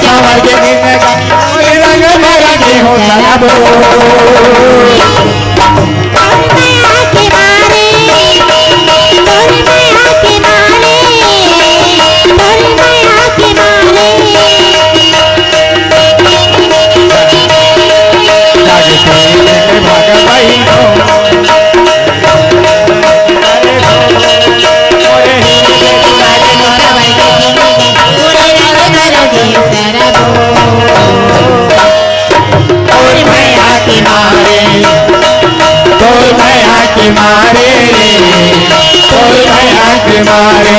संवर के जिंदगानी रंग भरनी हो शराबो मारे कोई भैया के मारे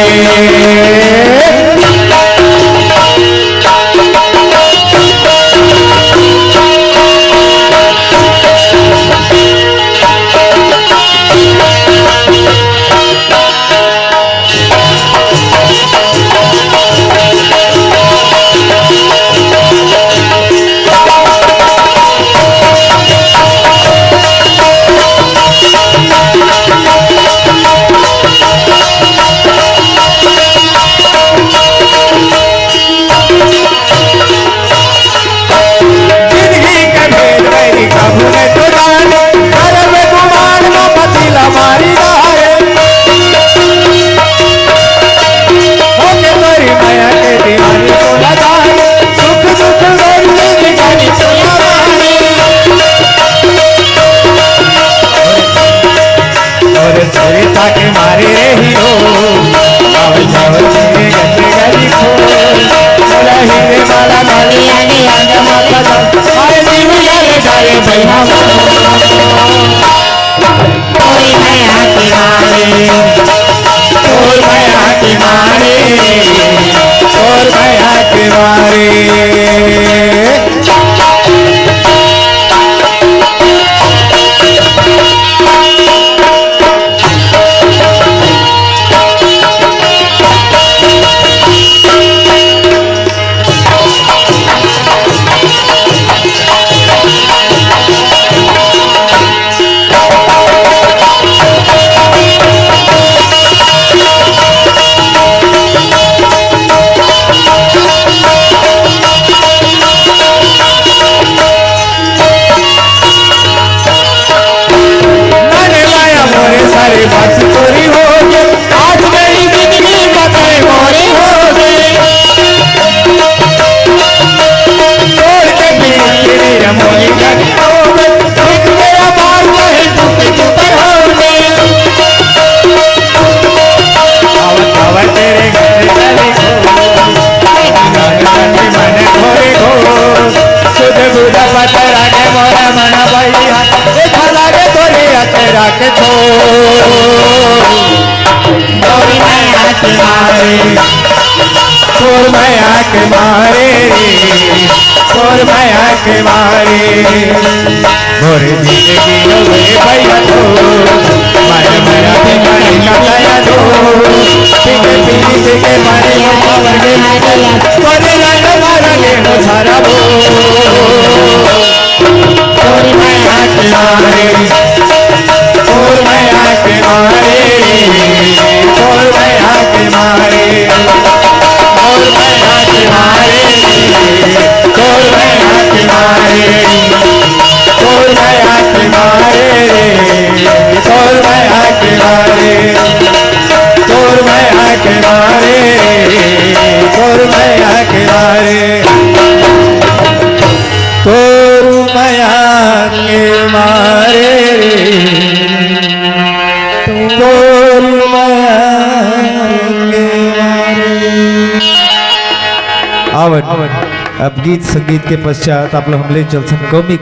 के मारे रे हीरो चावल चावल सीने गंदे गली खो बोला हीरे माला मालिया ने आंग माता मारे जीव यारे डाले भैया कोई भैया के मारे कोई भैया के मारे कोई भैया के मारे के मारे और माया के मारे मोरे जिंदगी होए भैया तो मारे माया के मारे नया दो पीके पीके के मारे पावर के मारे रंग मारा ले हो सारा बो और माया के मारे और माया के मारे और माया के मारे और माया के मारे कोई भैया के मारे कोई भैया के मारे कोई भैया के मारे कोई भैया के मारे कोई भैया के मारे कोई भैया के मारे कोई भैया के मारे। अब गीत संगीत के पश्चात आप लोग हमले चल सन कौमी